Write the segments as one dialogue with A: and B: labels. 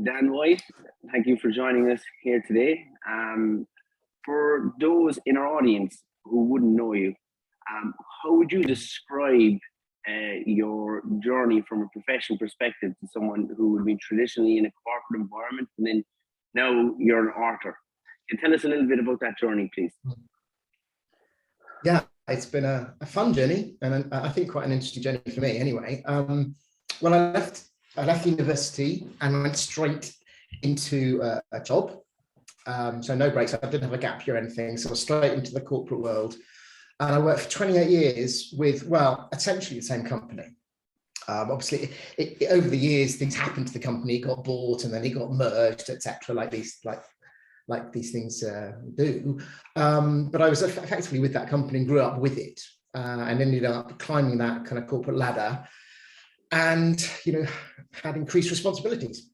A: Dan White, thank you for joining us here today. For those in our audience who wouldn't know you, how would you describe your journey from a professional perspective to someone who would be traditionally in a corporate environment and then now you're an author? Can you tell us a little bit about that journey, please?
B: Yeah, it's been a fun journey, and I think quite an interesting journey for me anyway. Well, I left university and went straight into a job. So no breaks. I didn't have a gap year or anything. So I was straight into the corporate world. And I worked for 28 years with, well, essentially the same company. Obviously, over the years, things happened to the company. It got bought and then it got merged, etc. Like these things do. But I was effectively with that company and grew up with it, and ended up climbing that kind of corporate ladder, and had increased responsibilities,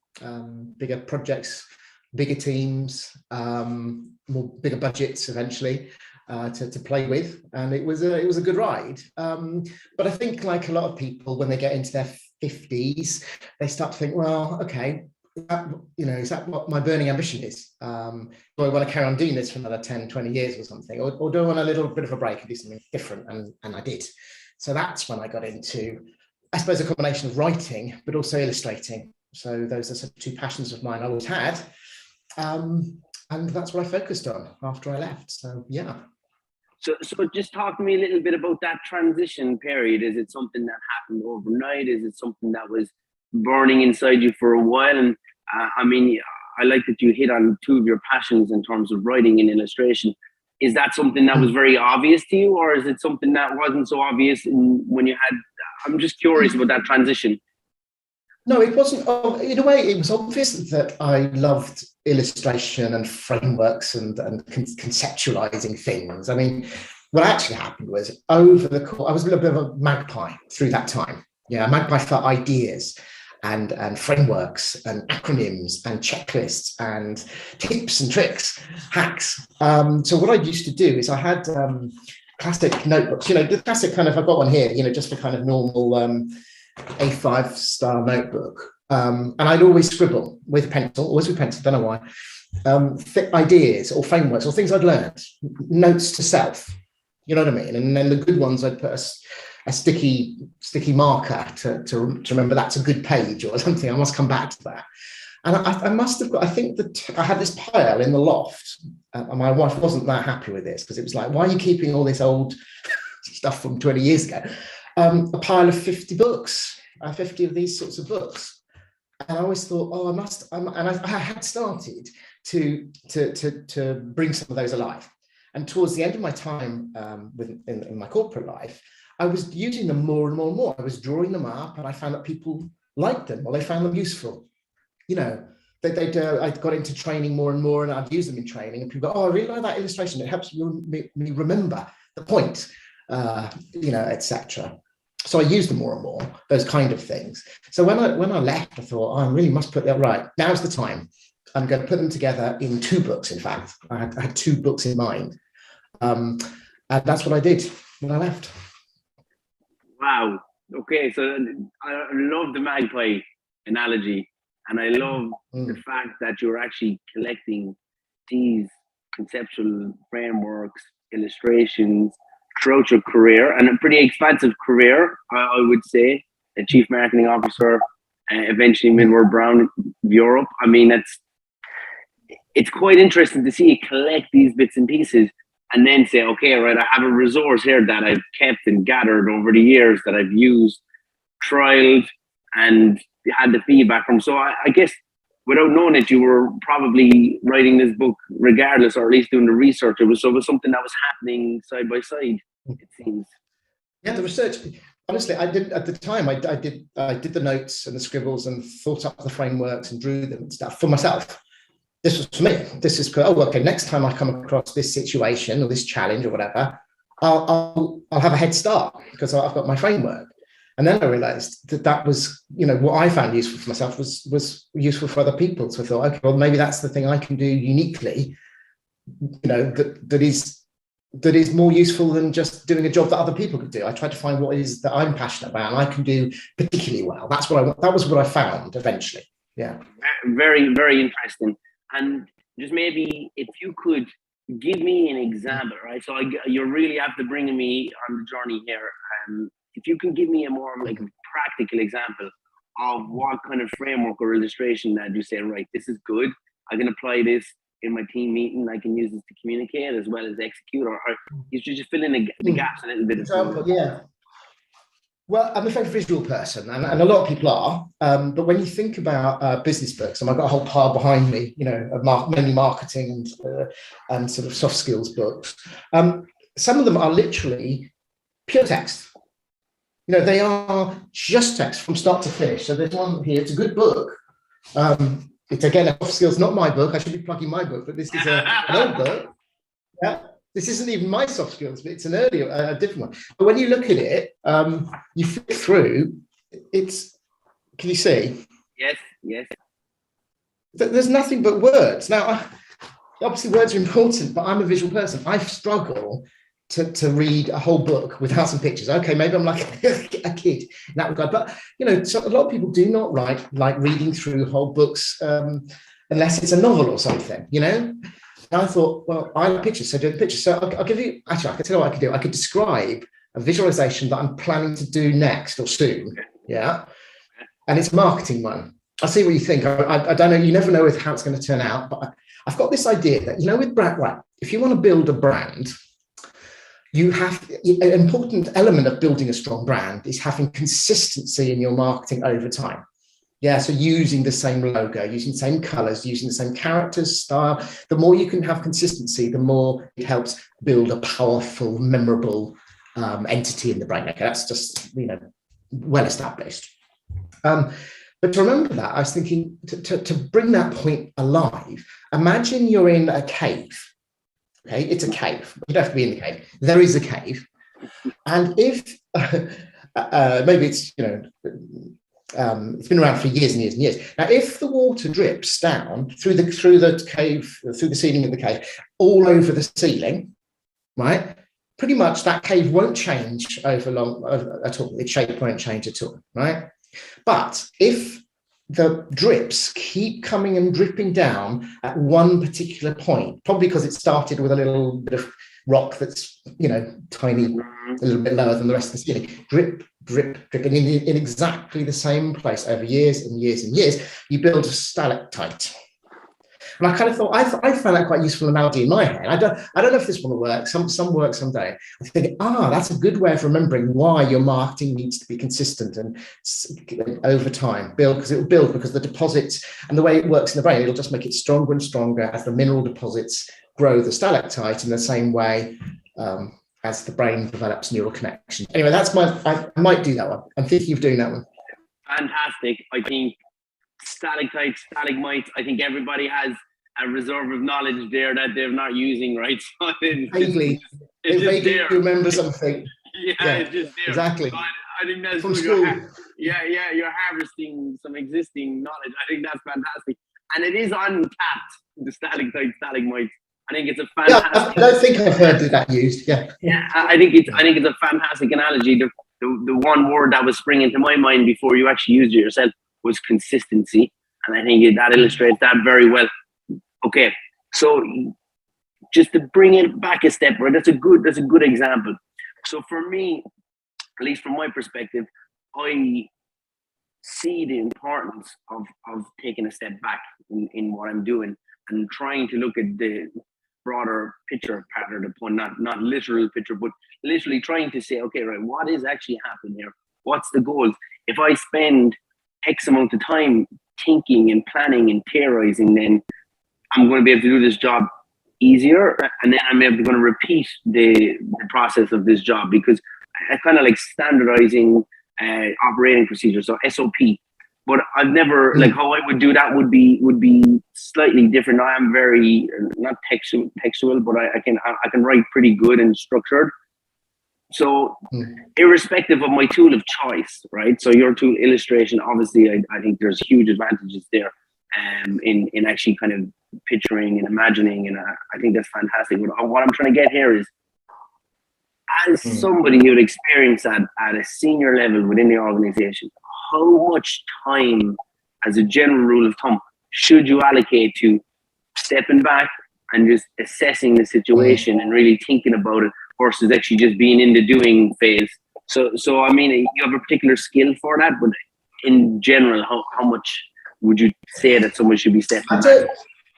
B: bigger projects, bigger teams, bigger budgets eventually to play with, and it was a good ride. But I think, like a lot of people, when they get into their 50s, they start to think, well, okay, is that what my burning ambition is? Do I want to carry on doing this for another 10, 20 years or something? Or do I want a little bit of a break and do something different? And I did. So that's when I got into, I suppose, a combination of writing, but also illustrating. So those are sort of two passions of mine I always had. And that's what I focused on after I left. So, yeah.
A: So just talk to me a little bit about that transition period. Is it something that happened overnight? Is it something that was burning inside you for a while? And I like that you hit on two of your passions in terms of writing and illustration. Is that something that was very obvious to you, or is it something that wasn't so obvious when you had? I'm just curious about that transition.
B: No, it wasn't. In a way, it was obvious that I loved illustration and frameworks and conceptualizing things. I mean, what actually happened was, over the course, I was a little bit of a magpie through that time. Yeah, a magpie for ideas and frameworks and acronyms and checklists and tips and tricks, hacks. So what I used to do is I had classic notebooks, the classic kind of, I've got one here, just a kind of normal A5 style notebook. And I'd always scribble with pencil, don't know why, thick ideas or frameworks or things I'd learned, notes to self, you know what I mean? And then the good ones, I'd put a sticky marker to remember that's a good page or something. I must come back to that. And I must have got, I think that I had this pile in the loft. And my wife wasn't that happy with this, because it was like, why are you keeping all this old stuff from 20 years ago? A pile of 50 books, 50 of these sorts of books. And I always thought, oh, I had started to bring some of those alive. And towards the end of my time in my corporate life, I was using them more and more and more. I was drawing them up, and I found that people liked them, or they found them useful. I got into training more and more, and I'd use them in training, and people go, oh, I really like that illustration. It helps me remember the point, etc. So I used them more and more, those kind of things. So when I left, I thought, I really must put that right. Now's the time. I'm going to put them together in 2 books. In fact, I had 2 books in mind. And that's what I did when I left.
A: Wow. Okay. So I love the magpie analogy. And I love the fact that you're actually collecting these conceptual frameworks, illustrations throughout your career, and a pretty expansive career, I would say. A chief marketing officer, eventually Midward Brown Europe. I mean, it's quite interesting to see you collect these bits and pieces and then say, okay, right, I have a resource here that I've kept and gathered over the years that I've used, trialed, and had the feedback from. So I guess without knowing it, you were probably writing this book regardless, or at least doing the research. It was something that was happening side by side, it seems.
B: Yeah, the research. Honestly, I did at the time. I did the notes and the scribbles and thought up the frameworks and drew them and stuff for myself. This was for me. This is okay. Next time I come across this situation or this challenge or whatever, I'll have a head start because I've got my framework. And then I realized that was, what I found useful for myself was useful for other people. So I thought, okay, well, maybe that's the thing I can do uniquely, that is more useful than just doing a job that other people could do. I tried to find what it is that I'm passionate about and I can do particularly well. That was what I found eventually. Yeah.
A: Very, very interesting. And just maybe if you could give me an example, right? So you're really after bringing me on the journey here. If you can give me a more like a practical example of what kind of framework or illustration that you say, right, this is good. I can apply this in my team meeting. I can use this to communicate as well as execute, or you should just fill in the gaps a little bit.
B: Example, yeah. Well, I'm a very visual person, and a lot of people are. But when you think about business books, and I've got a whole pile behind me, you know, of mainly marketing and sort of soft skills books. Some of them are literally pure text. You know, they are just text from start to finish. So there's one here. It's a good book. It's again a soft skills, not my book. I should be plugging my book, but this is an old book. Yeah. This isn't even my soft skills, but it's an earlier, a different one. But when you look at it, you flick through, it's, can you see?
A: Yes, yes.
B: There's nothing but words. Now, obviously words are important, but I'm a visual person. I struggle to read a whole book without some pictures. Okay, maybe I'm like a kid in that regard. But, you know, so a lot of people do not like reading through whole books unless it's a novel or something, you know? And I thought, well, I like pictures, so do the pictures. So I'll give you, actually, I can tell you what I could do. I could describe a visualization that I'm planning to do next or soon. Yeah. And it's a marketing one. I'll see what you think. I don't know. You never know how it's going to turn out. But I've got this idea that, you know, with brand, right, if you want to build a brand, you have an important element of building a strong brand is having consistency in your marketing over time. Yeah, so using the same logo, using the same colors, using the same characters, style. The more you can have consistency, the more it helps build a powerful, memorable entity in the brand. Okay, that's just, you know, well established. But to remember that, I was thinking to bring that point alive. Imagine you're in a cave. Okay, it's a cave. You don't have to be in the cave. There is a cave, and if maybe it's, you know. It's been around for years and years and years. Now, if the water drips down through the cave, through the ceiling of the cave, all over the ceiling, right? Pretty much that cave won't change at all. Its shape won't change at all, right? But if the drips keep coming and dripping down at one particular point, probably because it started with a little bit of rock that's, you know, tiny, a little bit lower than the rest of the ceiling, drip, drip, drip, and in exactly the same place over years and years and years, you build a stalactite. And I kind of thought, I found that quite a useful analogy in my head. I don't know if this one will work. Some work, some don't. I think, that's a good way of remembering why your marketing needs to be consistent and over time because it will build, because the deposits and the way it works in the brain, it'll just make it stronger and stronger as the mineral deposits grow the stalactite in the same way as the brain develops neural connections. Anyway, I might do that one. I'm thinking of doing that one.
A: Fantastic. I think stalactites, stalagmites, I think everybody has a reserve of knowledge there that they're not using, right? So
B: vaguely remember something.
A: Yeah, it's just there.
B: Exactly.
A: So I think that's
B: from
A: good.
B: school.
A: You're harvesting some existing knowledge. I think that's fantastic. And it is untapped, the stalactites, stalagmites. I think it's a fantastic.
B: Yeah, I don't think I've heard that used.
A: Yeah. I think it's a fantastic analogy. The one word that was springing to my mind before you actually used it yourself was consistency, and I think that illustrates that very well. Okay, so just to bring it back a step, right? That's a good example. So for me, at least from my perspective, I see the importance of taking a step back in what I'm doing and trying to look at the broader picture, pattern of the point, not literal picture, but literally trying to say, okay, right, what is actually happening here? What's the goal? If I spend X amount of time thinking and planning and theorizing, then I'm going to be able to do this job easier, and then I'm able to going to repeat the process of this job, because I kind of like standardizing operating procedures, so SOP. But I've never how I would do that would be slightly different. I am very not textual, but I can write pretty good and structured. So irrespective of my tool of choice, right? So your tool, illustration, obviously I think there's huge advantages there in actually kind of picturing and imagining, and I think that's fantastic. What I'm trying to get here is, as somebody who'd experienced that at a senior level within the organization, how much time as a general rule of thumb, should you allocate to stepping back and just assessing the situation and really thinking about it versus actually just being in the doing phase? So I mean, you have a particular skill for that, but in general, how much would you say that someone should be stepping back?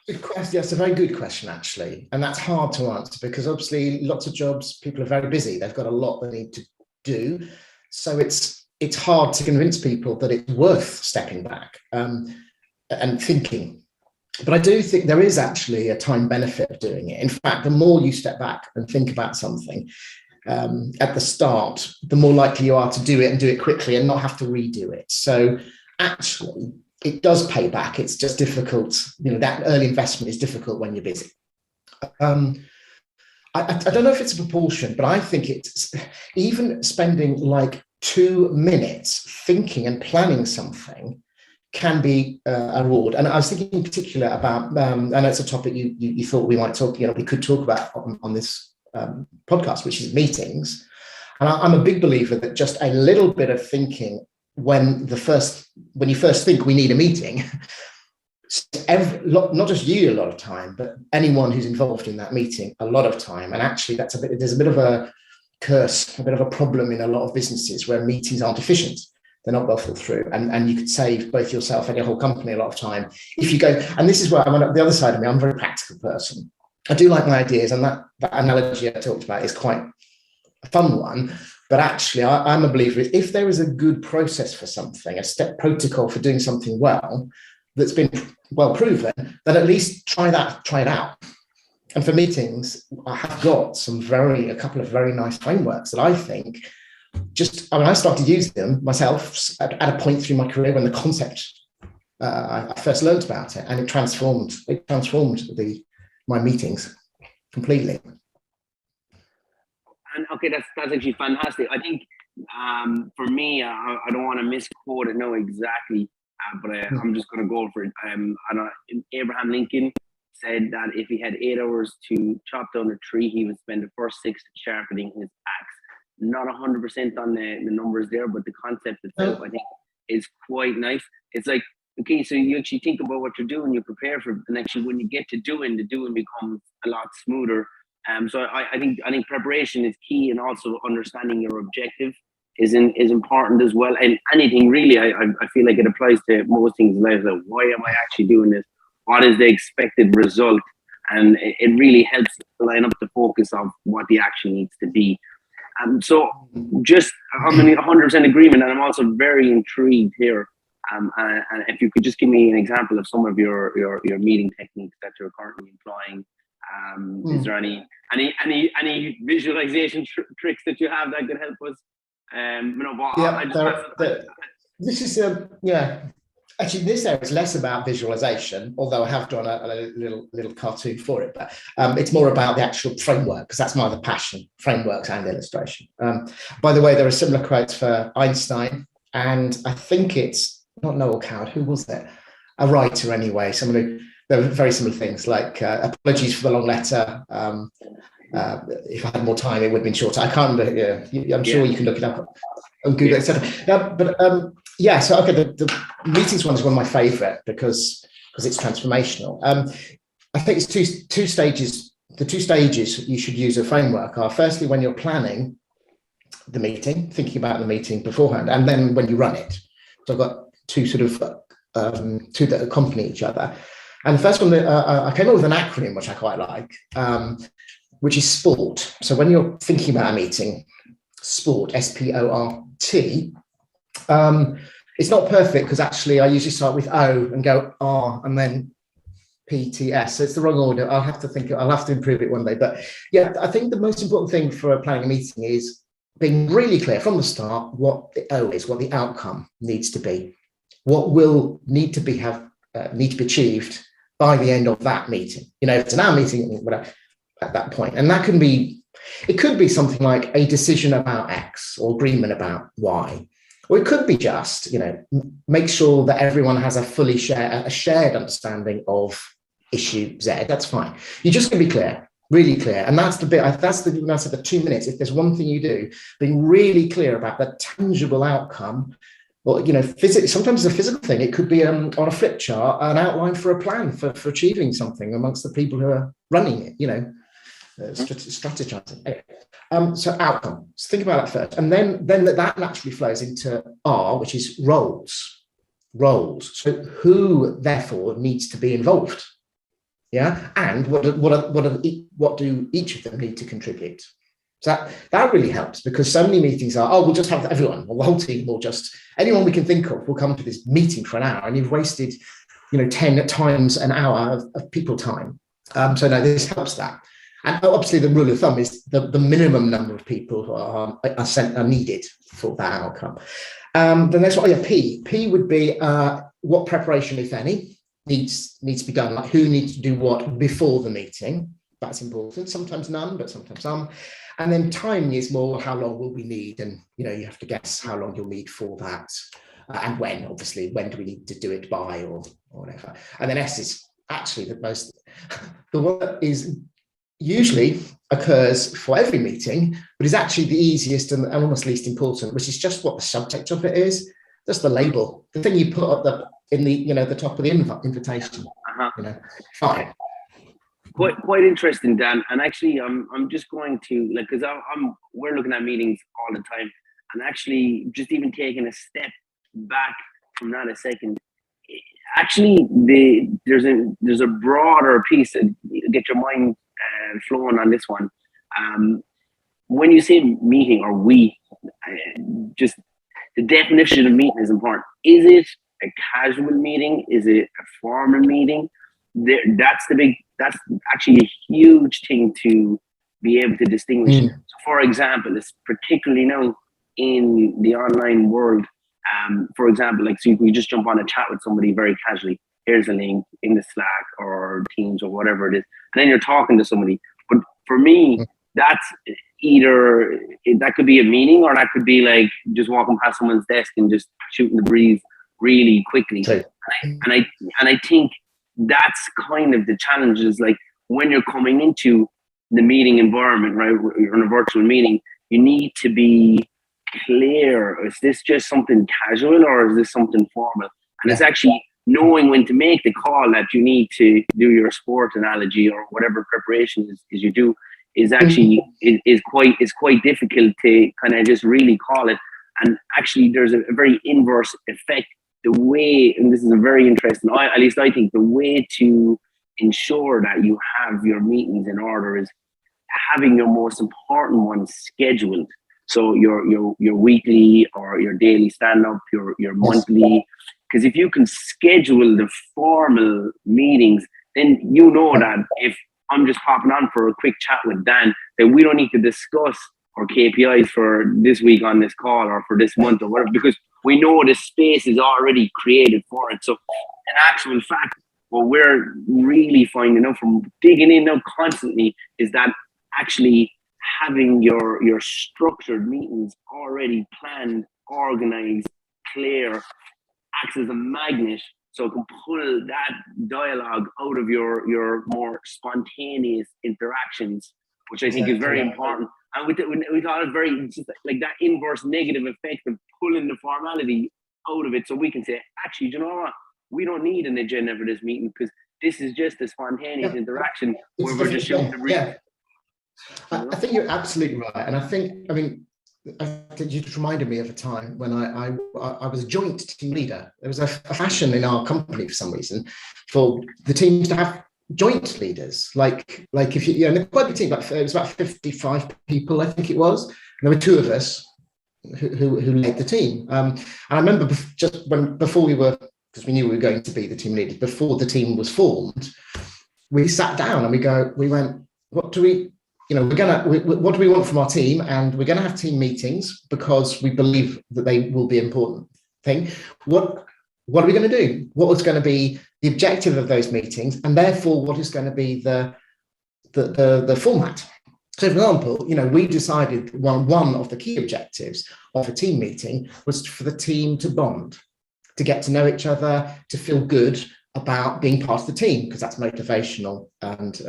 B: Good question. That's a very good question, actually. And that's hard to answer because obviously lots of jobs, people are very busy. They've got a lot they need to do. So it's hard to convince people that it's worth stepping back and thinking. But I do think there is actually a time benefit of doing it. In fact, the more you step back and think about something at the start, the more likely you are to do it and do it quickly and not have to redo it. So actually, it does pay back. It's just difficult. That early investment is difficult when you're busy. I don't know if it's a proportion, but I think it's even spending like 2 minutes thinking and planning something can be a reward. And I was thinking in particular about, I know it's a topic you thought we might talk, we could talk about on this podcast, which is meetings. And I'm a big believer that just a little bit of thinking when you first think we need a meeting, not just you a lot of time, but anyone who's involved in that meeting a lot of time. And actually there's a bit of a curse, a bit of a problem in a lot of businesses where meetings aren't efficient. They're not well thought through. And you could save both yourself and your whole company a lot of time if you go, and this is where I'm on the other side of me, I'm a very practical person. I do like my ideas, and that analogy I talked about is quite a fun one. But actually, I'm a believer if there is a good process for something, a step protocol for doing something well, that's been well proven, then at least try it out. And for meetings, I have got a couple of very nice frameworks that I think I started using them myself at a point through my career when the concept, I first learned about it, and it transformed my meetings completely.
A: And okay, that's actually fantastic. I think for me, I don't want to misquote it now exactly, but I'm just going to go for it. Abraham Lincoln said that if he had 8 hours to chop down a tree, he would spend the first 6 sharpening his axe. Not 100% on the numbers there, but the concept itself, I think, is quite nice. It's like, okay, so you actually think about what you're doing, you prepare for it, and actually when you get to doing, the doing becomes a lot smoother. So I think preparation is key, and also understanding your objective is important as well. And anything really, I feel like it applies to most things in life. Like, why am I actually doing this? What is the expected result? And it really helps line up the focus of what the action needs to be. So just I'm in 100% agreement, and I'm also very intrigued here. And if you could just give me an example of some of your meeting techniques that you're currently employing. Is there any visualization tricks that you have that could help us?
B: This is actually, this area is less about visualization, although I have done a little cartoon for it, but it's more about the actual framework, because that's my other passion, frameworks and illustration. By the way, there are similar quotes for Einstein, and I think it's not Noel Coward, who was it? A writer anyway, someone who, there were very similar things like apologies for the long letter. If I had more time, it would have been shorter. I can't remember. I'm sure you can look it up on Google, etc. Yeah, so okay, the meetings one is one of my favorite because it's transformational. I think it's two stages. The 2 stages you should use a framework are, firstly, when you're planning the meeting, thinking about the meeting beforehand, and then when you run it. So I've got 2 sort of 2 that accompany each other. And the first one, I came up with an acronym which I quite like, which is SPORT. So when you're thinking about a meeting, SPORT, S-P-O-R-T. It's not perfect because actually I usually start with O and go R and then P-T-S. So it's the wrong order. I'll have to improve it one day. But yeah, I think the most important thing for planning a meeting is being really clear from the start what the O is, what the outcome needs to be, what will need to be achieved by the end of that meeting. If it's an hour meeting, whatever, at that point. And that it could be something like a decision about X or agreement about Y. Or it could be just, make sure that everyone has a shared understanding of issue Z. That's fine. You're just going to be clear, really clear. And that's the 2 minutes. If there's one thing you do, being really clear about the tangible outcome or sometimes it's a physical thing. It could be on a flip chart, an outline for a plan for achieving something amongst the people who are running it. Strategizing. Anyway, so outcome. So think about that first, and then that naturally flows into R, which is roles. So who therefore needs to be involved? Yeah, and what do each of them need to contribute? So that really helps, because so many meetings are, we'll just have everyone, or the whole team, or just anyone we can think of will come to this meeting for an hour, and you've wasted 10 times an hour of people time. So no, this helps that. And obviously the rule of thumb is the minimum number of people who are needed for that outcome. The next one, P would be what preparation, if any, needs to be done, like who needs to do what before the meeting. That's important. Sometimes none, but sometimes some. And then time is more how long will we need, and you have to guess how long you'll need for that, and when. Obviously, when do we need to do it by, or whatever. And then S is actually the one that is usually occurs for every meeting, but is actually the easiest and almost least important, which is just what the subject of it is, just the label, the thing you put up the top of the invitation. Fine.
A: Quite interesting, Dan. And actually, I'm just going to because we're looking at meetings all the time, and actually just even taking a step back from that a second. Actually, there's a broader piece that get your mind flowing on this one. When you say meeting, or just the definition of meeting is important. Is it a casual meeting? Is it a formal meeting? That's actually a huge thing to be able to distinguish. So for example, it's particularly now in the online world, for example, so you just jump on a chat with somebody very casually. Here's a link in the Slack or Teams or whatever it is, and then you're talking to somebody. But for me, that's either that could be a meeting, or that could be like just walking past someone's desk and just shooting the breeze really quickly. And I think that's kind of the challenge, is like when you're coming into the meeting environment, right? You're in a virtual meeting, you need to be clear. Is this just something casual, or is this something formal? And it's actually knowing when to make the call that you need to do your sport analogy or whatever preparation is you do is actually is quite difficult to kind of just really call it. And actually there's a very inverse effect. The way, and this is a very interesting, at least I think the way to ensure that you have your meetings in order is having your most important ones scheduled. So your weekly or your daily stand-up, your monthly, because if you can schedule the formal meetings, then you know that if I'm just popping on for a quick chat with Dan, then we don't need to discuss our KPIs for this week on this call or for this month or whatever, because we know the space is already created for it. So in actual fact, what we're really finding out from digging in now constantly is that actually having your structured meetings already planned, organized, clear, acts as a magnet, so it can pull that dialogue out of your more spontaneous interactions, which I think is very important. And we thought it was very just like that inverse negative effect of pulling the formality out of it, so we can say, actually, you know what? We don't need an agenda for this meeting, because this is just a spontaneous interaction where we're just shooting the breeze.
B: I think you're absolutely right, and I think you just reminded me of a time when I was a joint team leader. There was a fashion in our company for some reason for the teams to have joint leaders, like if you quite a big team, it was about 55 people, I think it was, and there were two of us who led the team. And I remember before we were, because we knew we were going to be the team leaders, before the team was formed, we sat down and we went, what do we want from our team? And we're going to have team meetings because we believe that they will be important thing. What are we going to do? What was going to be the objective of those meetings? And therefore, what is going to be the format? So, for example, we decided one of the key objectives of a team meeting was for the team to bond, to get to know each other, to feel good about being part of the team, because that's motivational. And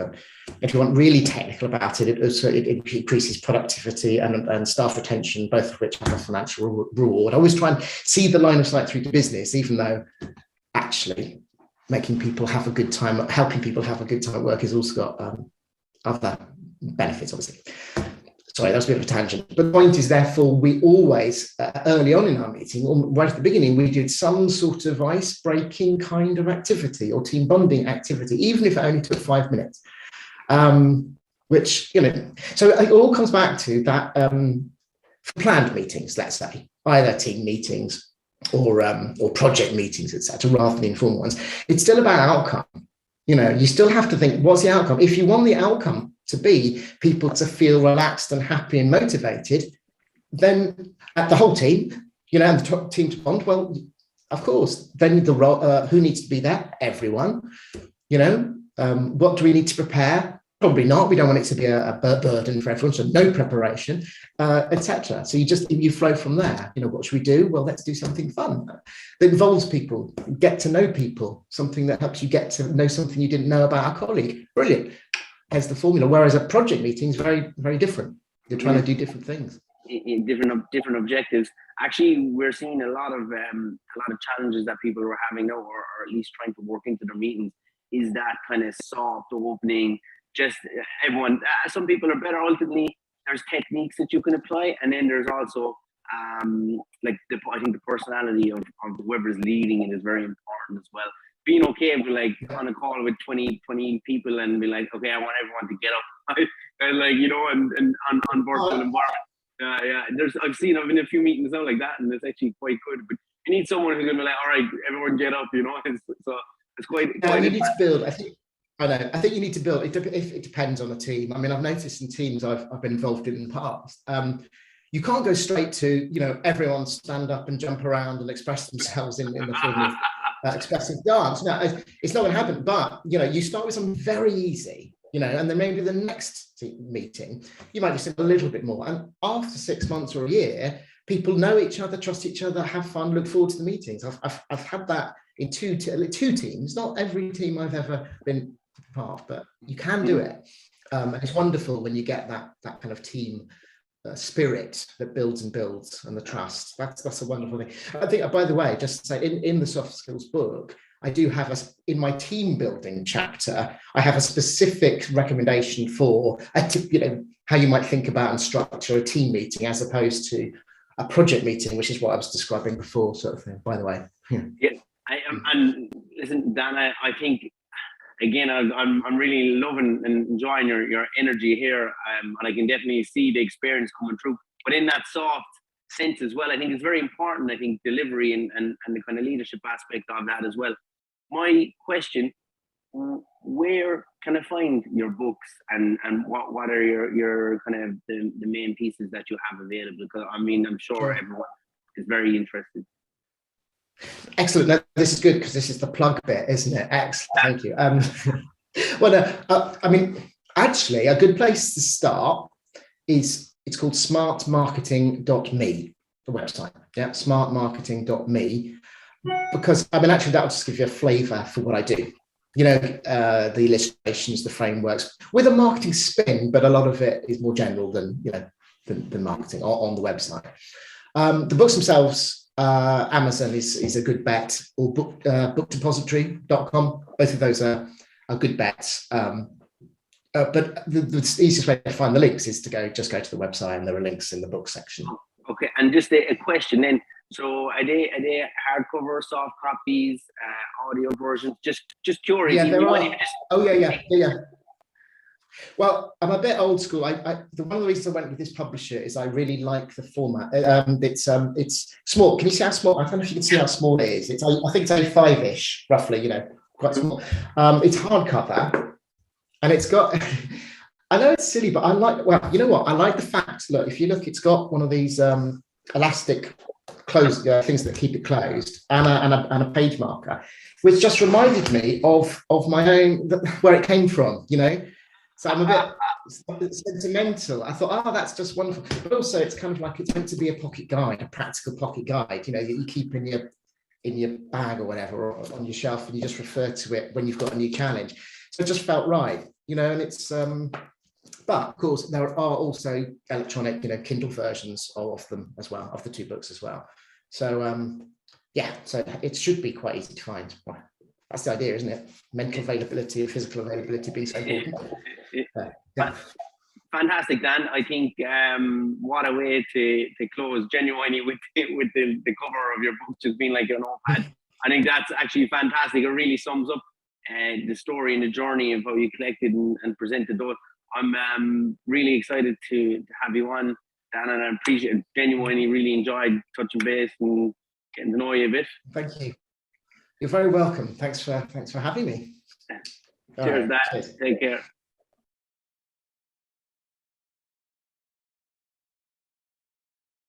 B: if you want really technical about it, it increases productivity and staff retention, both of which have a financial reward. I always try and see the line of sight through to business, even though actually making people have a good time, helping people have a good time at work has also got other benefits, obviously. Sorry, that was a bit of a tangent. But the point is, therefore, we always, early on in our meeting, or right at the beginning, we did some sort of ice-breaking kind of activity or team bonding activity, even if it only took 5 minutes. Which, so it all comes back to that for planned meetings, let's say, either team meetings or project meetings, etc., rather than informal ones. It's still about outcome. You still have to think, what's the outcome? If you want the outcome to be people to feel relaxed and happy and motivated, then at the whole team, and the team to bond, well, of course, then the role, who needs to be there? Everyone. What do we need to prepare? Probably not. We don't want it to be a burden for everyone, so no preparation, etc. So you flow from there. What should we do? Well, let's do something fun that involves people, get to know people, something that helps you get to know something you didn't know about a colleague. Brilliant. Here's the formula. Whereas a project meeting is very, very different. You're trying to do different things.
A: Different objectives. Actually, we're seeing a lot of challenges that people are having now, or at least trying to work into their meetings, is that kind of soft opening. Just everyone. Some people are better. Ultimately, there's techniques that you can apply, and then there's also I think the personality of whoever's leading it is very important as well. Being okay with on a call with 20 people and be like, okay, I want everyone to get up and on virtual environment. I've been in a few meetings now like that, and it's actually quite good. But you need someone who's gonna be like, all right, everyone get up, So it's quite.
B: You need to build. I think you need to build. It depends on the team. I mean, I've noticed in teams I've been involved in the past. You can't go straight to everyone stand up and jump around and express themselves in the form of expressive dance. No, it's not going to happen. But you start with something very easy, and then maybe the next meeting you might just do a little bit more. And after 6 months or a year, people know each other, trust each other, have fun, look forward to the meetings. I've had that in two teams. Not every team I've ever been part of, but you can do it. And it's wonderful when you get that kind of team spirit that builds and builds, and the trust. That's a wonderful thing. I think, by the way, just to say, in the soft skills book, I do have in my team building chapter, I have a specific recommendation for how you might think about and structure a team meeting as opposed to a project meeting, which is what I was describing before, sort of thing. By the way,
A: yeah. And listen, Dan, I think. Again, I'm really loving and enjoying your energy here, and I can definitely see the experience coming through. But in that soft sense as well, I think it's very important. I think delivery and the kind of leadership aspect of that as well. My question: where can I find your books, and what are your kind of the main pieces that you have available? Because I'm sure everyone is very interested.
B: Excellent. No, this is good because this is the plug bit, isn't it? Excellent. Thank you. Actually, a good place to start it's called smartmarketing.me, the website. Yeah, smartmarketing.me, because actually that will just give you a flavor for what I do. The illustrations, the frameworks, with a marketing spin, but a lot of it is more general than marketing on the website. The books themselves. Amazon is a good bet, or bookdepository.com. Both of those are good bets. But the easiest way to find the links is to go to the website, and there are links in the book section.
A: Okay, and just a question then. So are they hardcover, soft copies, audio versions? Just curious.
B: Yeah, there are. Oh yeah. Well, I'm a bit old school. One of the reasons I went with this publisher is I really like the format. It's small. Can you see how small? I don't know if you can see how small it is. I think it's A5-ish, roughly. Quite small. It's hardcover, and it's got. I know it's silly, but I like. Well, you know what? I like the fact. Look, if you look, it's got one of these elastic closed things that keep it closed, and a page marker, which just reminded me of my own where it came from. So I'm a bit sentimental. I thought, that's just wonderful. But also, it's kind of like it's meant to be a pocket guide, a practical pocket guide. You keep in in your bag or whatever, or on your shelf, and you just refer to it when you've got a new challenge. So it just felt right, you know, and it's, but of course, there are also electronic, you know, Kindle versions of them as well, of the two books as well. So, yeah, so it should be quite easy to find. Well, that's the idea, isn't it? Mental availability, physical availability being so important. Yeah.
A: Fantastic, Dan. I think what a way to close genuinely with the cover of your book just being like an notepad. I think that's actually fantastic. It really sums up the story and the journey of how you collected and presented those. I'm really excited to have you on, Dan, and I appreciate, genuinely really enjoyed touching base and getting to know you a bit.
B: Thank you. You're very welcome. Thanks for having me.
A: Cheers,
B: right,
A: Dan. Take care.